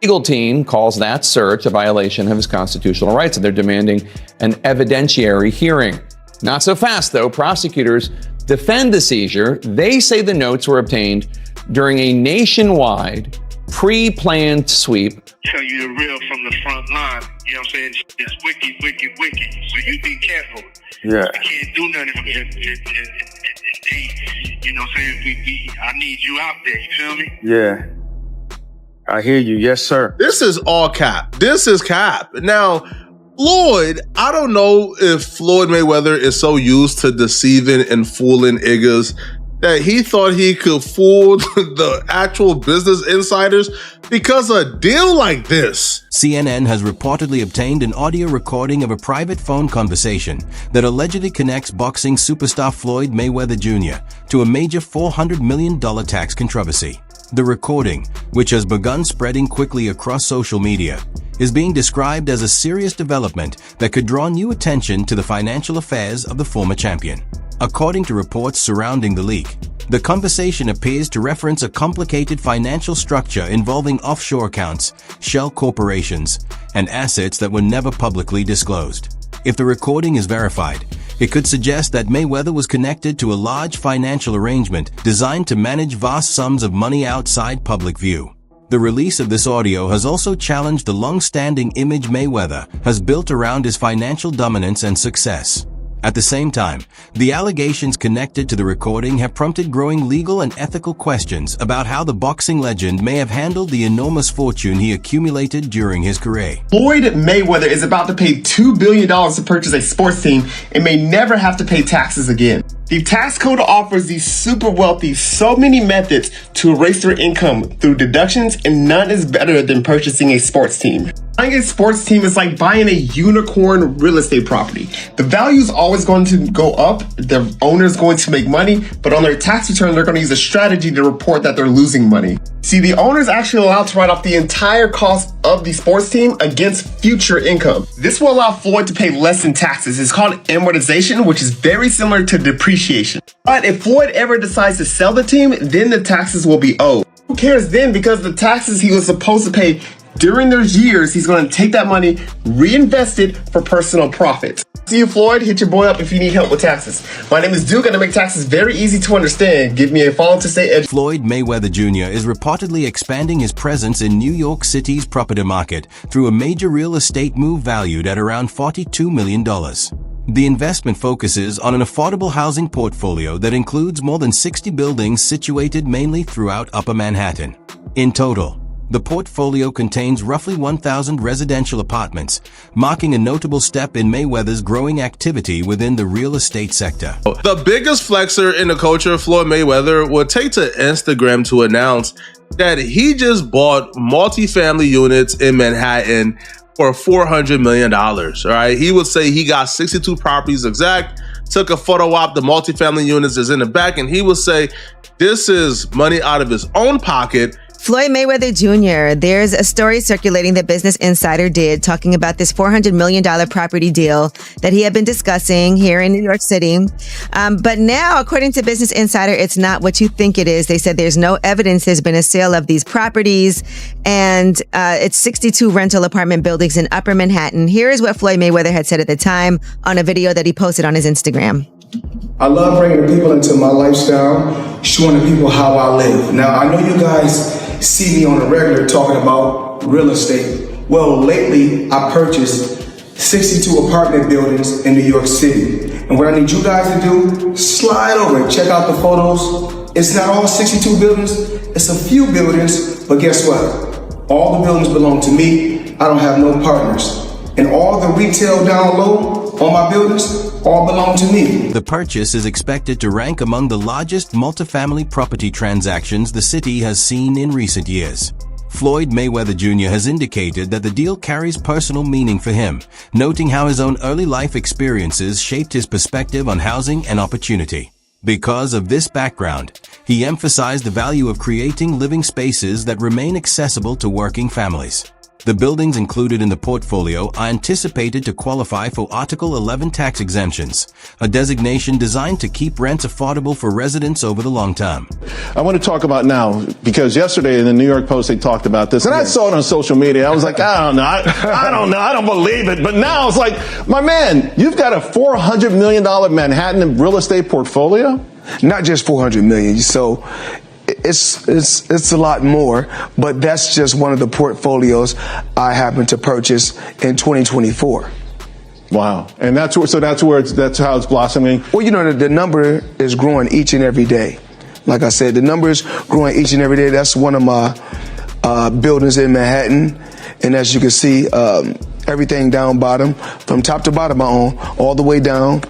Legal team calls that search a violation of his constitutional rights, and they're demanding an evidentiary hearing. Not so fast, though. Prosecutors defend the seizure. They say the notes were obtained during a nationwide, pre-planned sweep. Tell you the real from the front line. You know what I'm saying? It's wicked, wicked, wicked. So you be careful. Yeah. I can't do nothing if you know what I'm saying? I need you out there. You feel me? Yeah. I hear you. Yes, sir. This is all cap. This is cap. Now, Floyd, I don't know if Floyd Mayweather is so used to deceiving and fooling niggas that he thought he could fool the actual business insiders because a deal like this. CNN has reportedly obtained an audio recording of a private phone conversation that allegedly connects boxing superstar Floyd Mayweather Jr. to a major $400 million tax controversy. The recording, which has begun spreading quickly across social media, is being described as a serious development that could draw new attention to the financial affairs of the former champion. According to reports surrounding the leak, the conversation appears to reference a complicated financial structure involving offshore accounts, shell corporations, and assets that were never publicly disclosed. If the recording is verified, it could suggest that Mayweather was connected to a large financial arrangement designed to manage vast sums of money outside public view. The release of this audio has also challenged the long-standing image Mayweather has built around his financial dominance and success. At the same time, the allegations connected to the recording have prompted growing legal and ethical questions about how the boxing legend may have handled the enormous fortune he accumulated during his career. Floyd Mayweather is about to pay $2 billion to purchase a sports team and may never have to pay taxes again. The tax code offers these super wealthy so many methods to erase their income through deductions, and none is better than purchasing a sports team. Buying a sports team is like buying a unicorn real estate property. The value is always going to go up, the owner is going to make money, but on their tax return, they're going to use a strategy to report that they're losing money. See, the owner is actually allowed to write off the entire cost of the sports team against future income. This will allow Floyd to pay less in taxes. It's called amortization, which is very similar to depreciation. But if Floyd ever decides to sell the team, then the taxes will be owed. Who cares then? Because the taxes he was supposed to pay during those years, he's going to take that money, reinvest it for personal profits. See you, Floyd. Hit your boy up if you need help with taxes. My name is Duke, and I make taxes very easy to understand. Give me a follow to stay educated. Floyd Mayweather Jr. is reportedly expanding his presence in New York City's property market through a major real estate move valued at around $42 million. The investment focuses on an affordable housing portfolio that includes more than 60 buildings situated mainly throughout Upper Manhattan. In total, the portfolio contains roughly 1,000 residential apartments, marking a notable step in Mayweather's growing activity within the real estate sector. The biggest flexer in the culture, Floyd Mayweather, would take to Instagram to announce that he just bought multifamily units in Manhattan for $400 million, all right? He would say he got 62 properties exact, took a photo op, the multifamily units is in the back, and he would say this is money out of his own pocket. Floyd Mayweather Jr., there's a story circulating that Business Insider did talking about this $400 million property deal that he had been discussing here in New York City. But now, according to Business Insider, it's not what you think it is. They said there's no evidence there's been a sale of these properties, and it's 62 rental apartment buildings in Upper Manhattan. Here is what Floyd Mayweather had said at the time on a video that he posted on his Instagram. I love bringing the people into my lifestyle, showing the people how I live. Now, I know you guys see me on a regular talking about real estate. Well, lately I purchased 62 apartment buildings in New York City. And what I need you guys to do, slide over and check out the photos. It's not all 62 buildings, it's a few buildings, but guess what? All the buildings belong to me. I don't have no partners. And all the retail down low on my buildings all belong to me. The purchase is expected to rank among the largest multifamily property transactions the city has seen in recent years. Floyd Mayweather Jr. has indicated that the deal carries personal meaning for him, noting how his own early life experiences shaped his perspective on housing and opportunity. Because of this background, he emphasized the value of creating living spaces that remain accessible to working families. The buildings included in the portfolio are anticipated to qualify for Article 11 tax exemptions, a designation designed to keep rents affordable for residents over the long term. I want to talk about now, because yesterday in the New York Post, they talked about this, and I saw it on social media. I was like, I don't know. I don't know. I don't believe it. But now it's like, my man, you've got a $400 million Manhattan real estate portfolio? Not just 400 million. So it's a lot more, but that's just one of the portfolios I happen to purchase in 2024. Wow. And that's how it's blossoming. Well, you know, the number is growing each and every day. Like I said, the number is growing each and every day. That's one of my buildings in Manhattan. And as you can see, everything down bottom, from top to bottom I own, all the way down.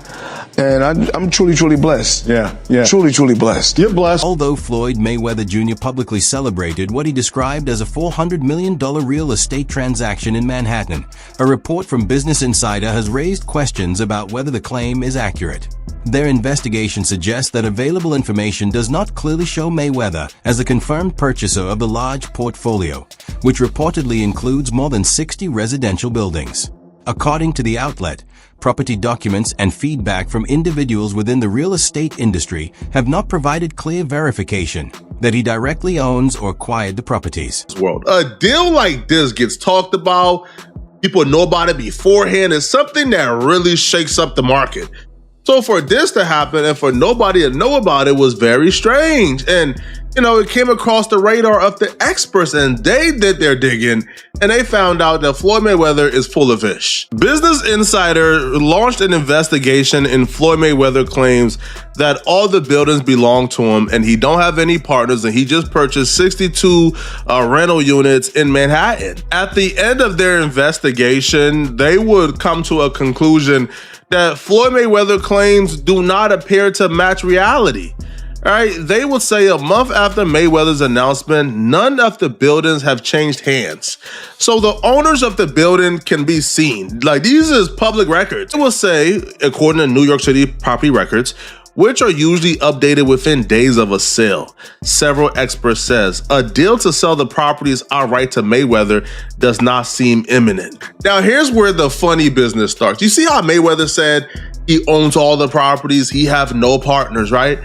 And I'm truly, truly blessed. Yeah. Truly blessed. You're blessed. Although Floyd Mayweather Jr. publicly celebrated what he described as a $400 million real estate transaction in Manhattan, a report from Business Insider has raised questions about whether the claim is accurate. Their investigation suggests that available information does not clearly show Mayweather as the confirmed purchaser of the large portfolio, which reportedly includes more than 60 residential buildings. According to the outlet, property documents and feedback from individuals within the real estate industry have not provided clear verification that he directly owns or acquired the properties. A deal like this gets talked about, people know about it beforehand. It's something that really shakes up the market. So for this to happen and for nobody to know about it was very strange. And, you know, it came across the radar of the experts and they did their digging and they found out that Floyd Mayweather is full of fish. Business Insider launched an investigation and Floyd Mayweather claims that all the buildings belong to him and he don't have any partners and he just purchased 62 rental units in Manhattan. At the end of their investigation, they would come to a conclusion that Floyd Mayweather claims do not appear to match reality. All right, they would say a month after Mayweather's announcement, none of the buildings have changed hands. So the owners of the building can be seen. Like, these is public records. It will say, according to New York City property records, which are usually updated within days of a sale. Several experts says a deal to sell the properties outright to Mayweather does not seem imminent. Now here's where the funny business starts. You see how Mayweather said he owns all the properties, he have no partners, right?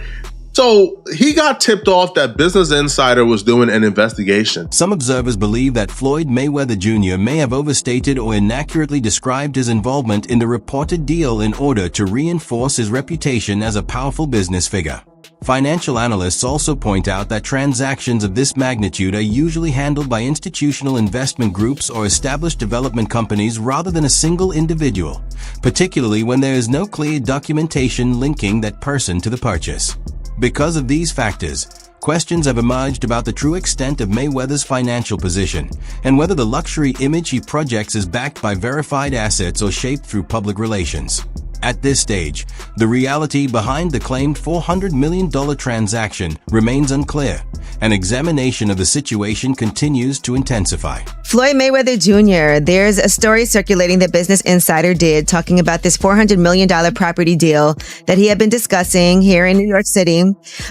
So he got tipped off that Business Insider was doing an investigation. Some observers believe that Floyd Mayweather Jr. may have overstated or inaccurately described his involvement in the reported deal in order to reinforce his reputation as a powerful business figure. Financial analysts also point out that transactions of this magnitude are usually handled by institutional investment groups or established development companies rather than a single individual, particularly when there is no clear documentation linking that person to the purchase. Because of these factors, questions have emerged about the true extent of Mayweather's financial position and whether the luxury image he projects is backed by verified assets or shaped through public relations. At this stage, the reality behind the claimed $400 million transaction remains unclear. An examination of the situation continues to intensify. Floyd Mayweather Jr., there's a story circulating that Business Insider did talking about this $400 million property deal that he had been discussing here in New York City.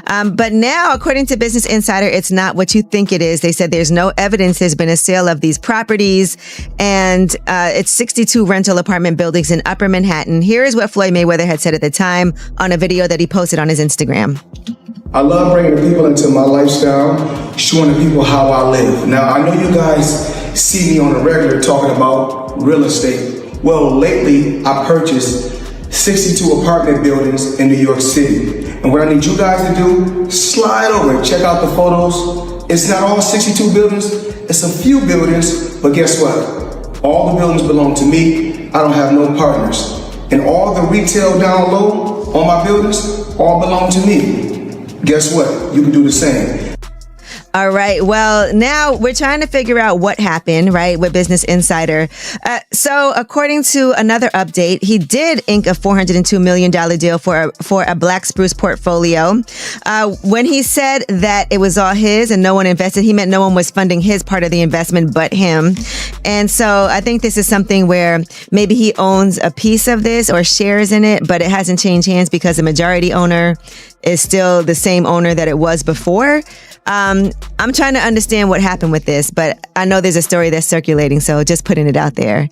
But now, according to Business Insider, it's not what you think it is. They said there's no evidence there's been a sale of these properties, and it's 62 rental apartment buildings in Upper Manhattan. Here is what Floyd Mayweather had said at the time on a video that he posted on his Instagram. I love bringing the people into my lifestyle, showing the people how I live. Now, I know you guys see me on a regular talking about real estate. Well, lately, I purchased 62 apartment buildings in New York City. And what I need you guys to do, slide over and check out the photos. It's not all 62 buildings, it's a few buildings, but guess what? All the buildings belong to me. I don't have no partners. And all the retail down low on my buildings all belong to me. Guess what? You can do the same. All right. Well, now we're trying to figure out what happened, right, with Business Insider. So according to another update, he did ink a $402 million deal for a Black Spruce portfolio. When he said that it was all his and no one invested, he meant no one was funding his part of the investment but him. And so I think this is something where maybe he owns a piece of this or shares in it, but it hasn't changed hands because the majority owner is still the same owner that it was before. I'm trying to understand what happened with this, but I know there's a story that's circulating, so just putting it out there.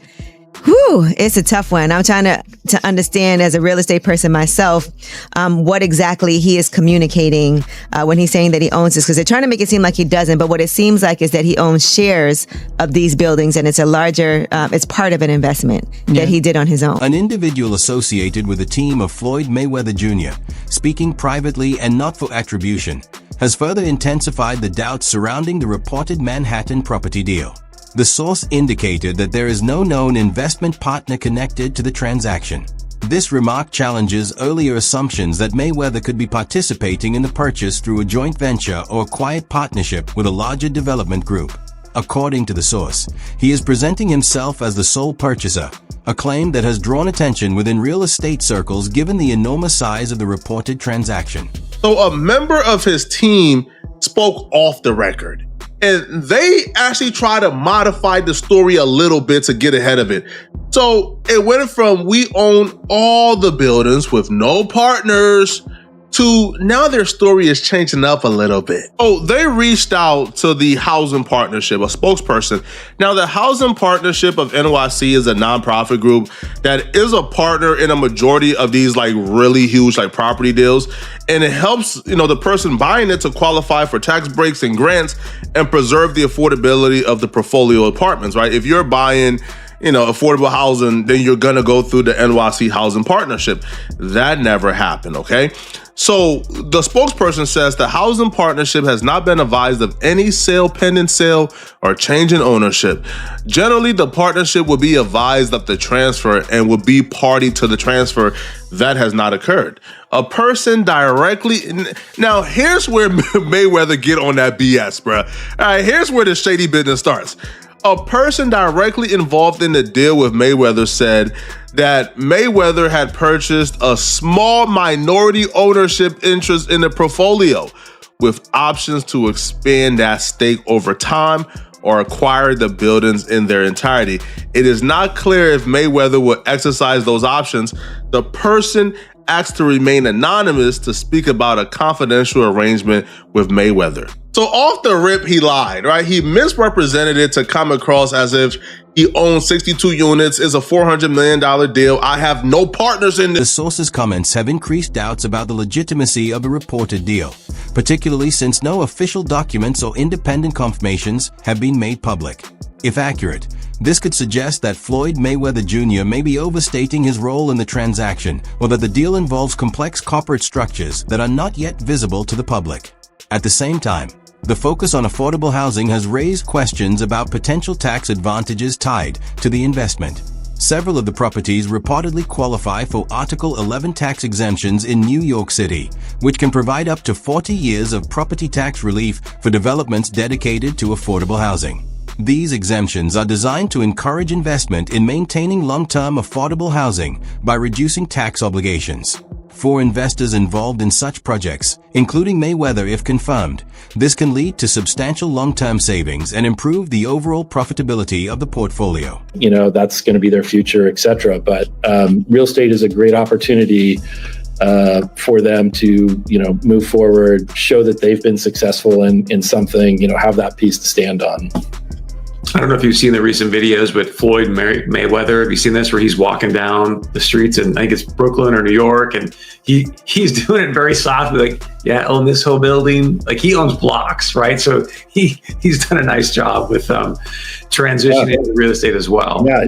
Whew, it's a tough one. I'm trying to understand as a real estate person myself, what exactly he is communicating when he's saying that he owns this, because they're trying to make it seem like he doesn't. But what it seems like is that he owns shares of these buildings, and it's a larger, it's part of an investment that he did on his own. An individual associated with a team of Floyd Mayweather Jr., speaking privately and not for attribution, has further intensified the doubts surrounding the reported Manhattan property deal. The source indicated that there is no known investment partner connected to the transaction. This remark challenges earlier assumptions that Mayweather could be participating in the purchase through a joint venture or quiet partnership with a larger development group. According to the source, he is presenting himself as the sole purchaser, a claim that has drawn attention within real estate circles given the enormous size of the reported transaction. So a member of his team spoke off the record, and they actually try to modify the story a little bit to get ahead of it. So it went from we own all the buildings with no partners to now their story is changing up a little bit. Oh, they reached out to the Housing Partnership, a spokesperson. Now, the Housing Partnership of NYC is a nonprofit group that is a partner in a majority of these like really huge like property deals. And it helps, the person buying it to qualify for tax breaks and grants and preserve the affordability of the portfolio apartments, right? If you're buying affordable housing, then you're gonna go through the NYC Housing Partnership. That never happened, okay? So the spokesperson says the Housing Partnership has not been advised of any sale, pending sale, or change in ownership. Generally, the partnership would be advised of the transfer and would be party to the transfer. That has not occurred. A person directly, now here's where Mayweather get on that BS, bro. All right, here's where the shady business starts. A person directly involved in the deal with Mayweather said that Mayweather had purchased a small minority ownership interest in the portfolio with options to expand that stake over time or acquire the buildings in their entirety. It is not clear if Mayweather will exercise those options. The person asked to remain anonymous to speak about a confidential arrangement with Mayweather. So off the rip, he lied, right? He misrepresented it to come across as if he owns 62 units, is a $400 million deal. I have no partners in this. The source's comments have increased doubts about the legitimacy of the reported deal, particularly since no official documents or independent confirmations have been made public. If accurate, this could suggest that Floyd Mayweather Jr. may be overstating his role in the transaction, or that the deal involves complex corporate structures that are not yet visible to the public. At the same time, the focus on affordable housing has raised questions about potential tax advantages tied to the investment. Several of the properties reportedly qualify for Article 11 tax exemptions in New York City, which can provide up to 40 years of property tax relief for developments dedicated to affordable housing. These exemptions are designed to encourage investment in maintaining long-term affordable housing by reducing tax obligations. For investors involved in such projects, including Mayweather if confirmed, this can lead to substantial long-term savings and improve the overall profitability of the portfolio. That's going to be their future, etc. But real estate is a great opportunity for them to, move forward, show that they've been successful in something, have that piece to stand on. I don't know if you've seen the recent videos with Floyd Mayweather. Have you seen this where he's walking down the streets in, I think it's Brooklyn or New York, and he's doing it very softly, like, yeah, I own this whole building. Like, he owns blocks, right? So he's done a nice job with transitioning into real estate as well. Yeah,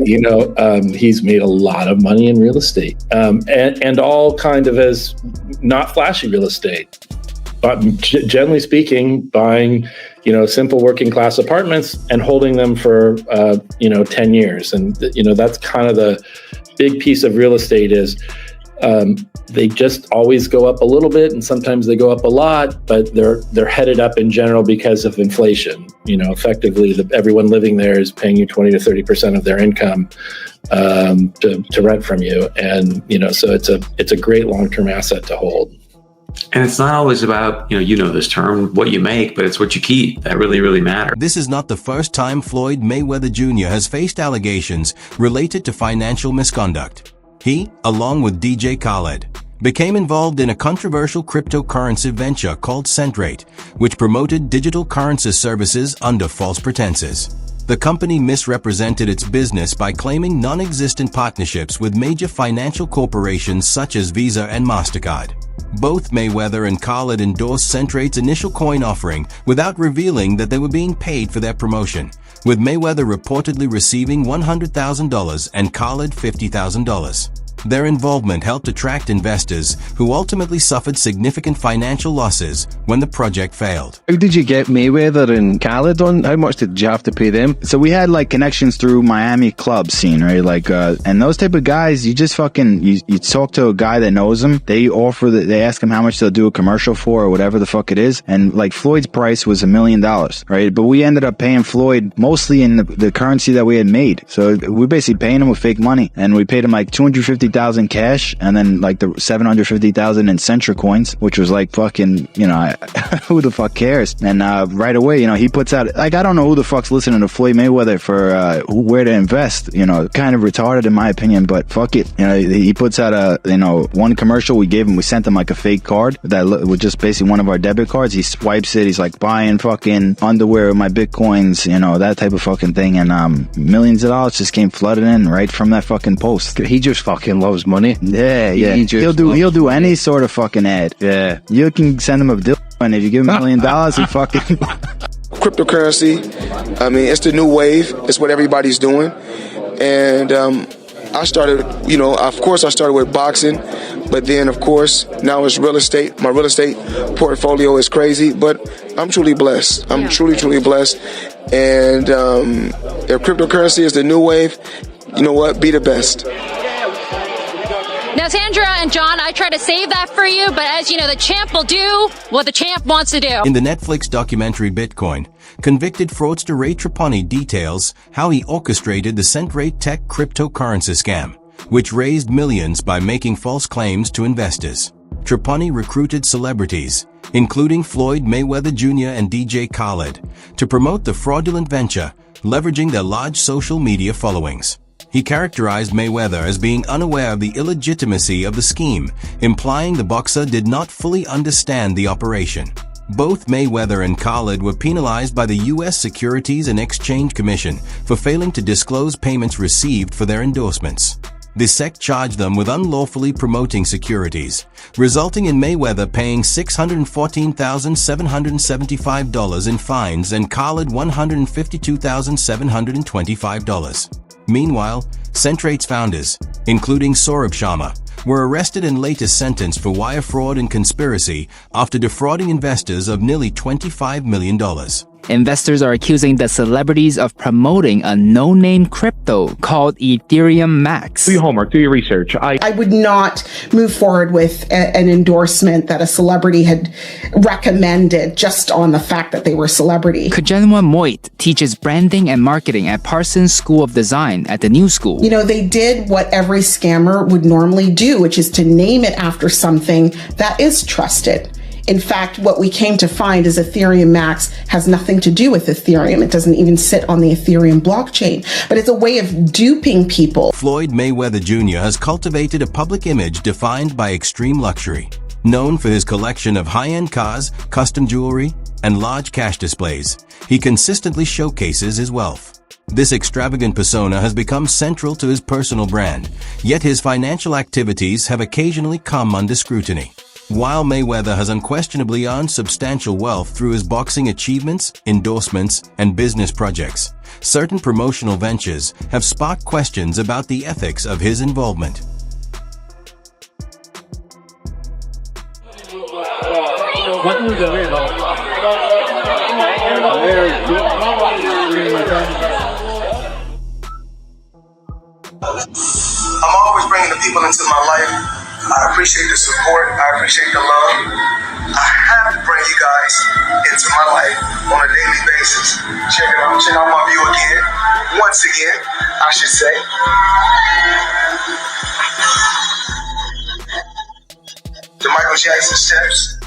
he's made a lot of money in real estate, and all kind of as not flashy real estate. But generally speaking, buying, simple working class apartments and holding them for, 10 years. And, that's kind of the big piece of real estate is they just always go up a little bit, and sometimes they go up a lot, but they're headed up in general because of inflation. Effectively, everyone living there is paying you 20 to 30% of their income to rent from you. And, so it's a great long-term asset to hold. And it's not always about, you know this term, what you make, but it's what you keep that really, really matters. This is not the first time Floyd Mayweather Jr. has faced allegations related to financial misconduct. He, along with DJ Khaled, became involved in a controversial cryptocurrency venture called Centrate, which promoted digital currency services under false pretenses. The company misrepresented its business by claiming non-existent partnerships with major financial corporations such as Visa and MasterCard. Both Mayweather and Khaled endorsed Centrate's initial coin offering without revealing that they were being paid for their promotion, with Mayweather reportedly receiving $100,000 and Khaled $50,000. Their involvement helped attract investors who ultimately suffered significant financial losses when the project failed. How did you get Mayweather and Khaled on? How much did you have to pay them? So we had like connections through Miami club scene, right? Like, and those type of guys, you just fucking, you talk to a guy that knows them. They they ask him how much they'll do a commercial for or whatever the fuck it is. And like Floyd's price was $1 million, right? But we ended up paying Floyd mostly in the currency that we had made. So we basically paying him with fake money, and we paid him like $250,000 cash, and then like the $750,000 in Centra coins, which was like fucking, who the fuck cares? And right away, he puts out, like, I don't know who the fuck's listening to Floyd Mayweather for where to invest. Kind of retarded in my opinion, but fuck it. He puts out one commercial we sent him like a fake card that was just basically one of our debit cards. He swipes it. He's like buying fucking underwear with my Bitcoins, that type of fucking thing, and millions of dollars just came flooding in right from that fucking post. He just fucking loves money. Yeah. He'll do any sort of fucking ad. Yeah. You can send him a deal, and if you give him $1 million, he fucking... Cryptocurrency, it's the new wave. It's what everybody's doing. And I started, of course I started with boxing, but then of course now it's real estate. My real estate portfolio is crazy, but I'm truly blessed. I'm truly blessed. And if cryptocurrency is the new wave, you know what? Be the best. Now, Sandra and John, I try to save that for you, but as you know, the champ will do what the champ wants to do. In the Netflix documentary Bitcoin, convicted fraudster Ray Trapani details how he orchestrated the Centrate Tech cryptocurrency scam, which raised millions by making false claims to investors. Trapani recruited celebrities, including Floyd Mayweather Jr. and DJ Khaled, to promote the fraudulent venture, leveraging their large social media followings. He characterized Mayweather as being unaware of the illegitimacy of the scheme, implying the boxer did not fully understand the operation. Both Mayweather and Khaled were penalized by the U.S. Securities and Exchange Commission for failing to disclose payments received for their endorsements. The SEC charged them with unlawfully promoting securities, resulting in Mayweather paying $614,775 in fines and Khaled $152,725. Meanwhile, Centrate's founders, including Saurabh Sharma, were arrested and later sentenced for wire fraud and conspiracy after defrauding investors of nearly $25 million. Investors are accusing the celebrities of promoting a no-name crypto called Ethereum Max. Do your homework, do your research. I would not move forward with an endorsement that a celebrity had recommended just on the fact that they were a celebrity. Kajanwa Moit teaches branding and marketing at Parsons School of Design at the New School. They did what every scammer would normally do, which is to name it after something that is trusted. In fact, what we came to find is Ethereum Max has nothing to do with Ethereum. It doesn't even sit on the Ethereum blockchain, but it's a way of duping people. Floyd Mayweather Jr. has cultivated a public image defined by extreme luxury. Known for his collection of high-end cars, custom jewelry, and large cash displays, he consistently showcases his wealth. This extravagant persona has become central to his personal brand, yet his financial activities have occasionally come under scrutiny. While Mayweather has unquestionably earned substantial wealth through his boxing achievements, endorsements, and business projects, certain promotional ventures have sparked questions about the ethics of his involvement. I'm always bringing the people into my life. I appreciate the support. I appreciate the love. I have to bring you guys into my life on a daily basis. Check it out. Check out my view again. Once again, I should say. The Michael Jackson steps.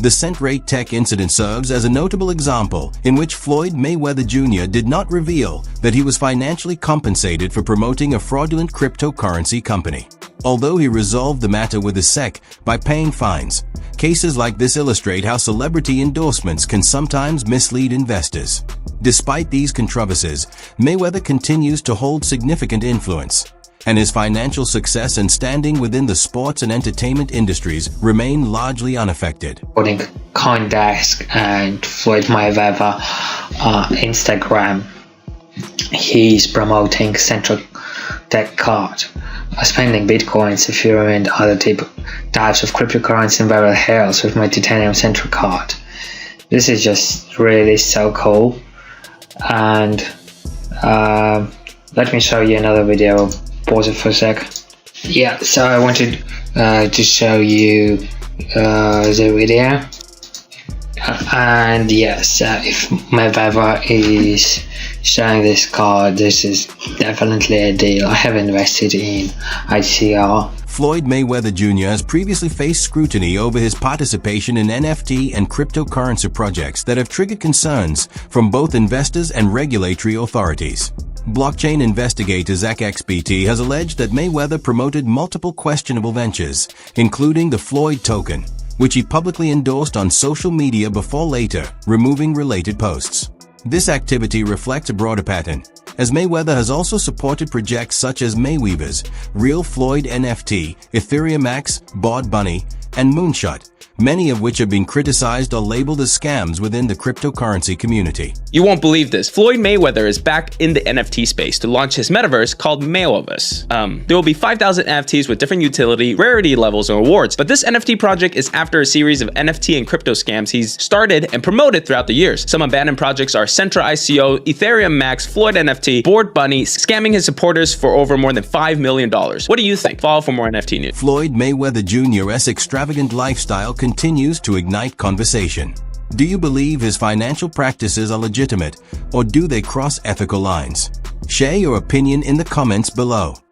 The cent rate tech incident serves as a notable example in which Floyd Mayweather Jr. did not reveal that he was financially compensated for promoting a fraudulent cryptocurrency company. Although he resolved the matter with the SEC by paying fines, cases like this illustrate how celebrity endorsements can sometimes mislead investors. Despite these controversies, Mayweather continues to hold significant influence, and his financial success and standing within the sports and entertainment industries remain largely unaffected. According to CoinDesk and Floyd Mayweather Instagram, he's promoting central tech card, spending bitcoins, Ethereum, and other types of cryptocurrency in Beverly Hills with my titanium central card. This is just really so cool. And let me show you another video. Pause it for a sec. Yeah, so I wanted to show you the video. And yes, if Mayweather is showing this card, this is definitely a deal. I have invested in ICR. Floyd Mayweather Jr. has previously faced scrutiny over his participation in NFT and cryptocurrency projects that have triggered concerns from both investors and regulatory authorities. Blockchain investigator ZachXBT has alleged that Mayweather promoted multiple questionable ventures, including the Floyd token, which he publicly endorsed on social media before later removing related posts. This activity reflects a broader pattern, as Mayweather has also supported projects such as Mayweather's Real Floyd NFT, Ethereum Max, Bod Bunny, and Moonshot, many of which have been criticized or labeled as scams within the cryptocurrency community. You won't believe this. Floyd Mayweather is back in the NFT space to launch his metaverse called Mayweatherverse. There will be 5,000 NFTs with different utility, rarity levels, and rewards. But this NFT project is after a series of NFT and crypto scams he's started and promoted throughout the years. Some abandoned projects are Centra ICO, Ethereum Max, Floyd NFT, Bored Bunny, scamming his supporters for over more than $5 million. What do you think? Follow for more NFT news. Floyd Mayweather Jr.'s extravagant lifestyle continues to ignite conversation. Do you believe his financial practices are legitimate, or do they cross ethical lines? Share your opinion in the comments below.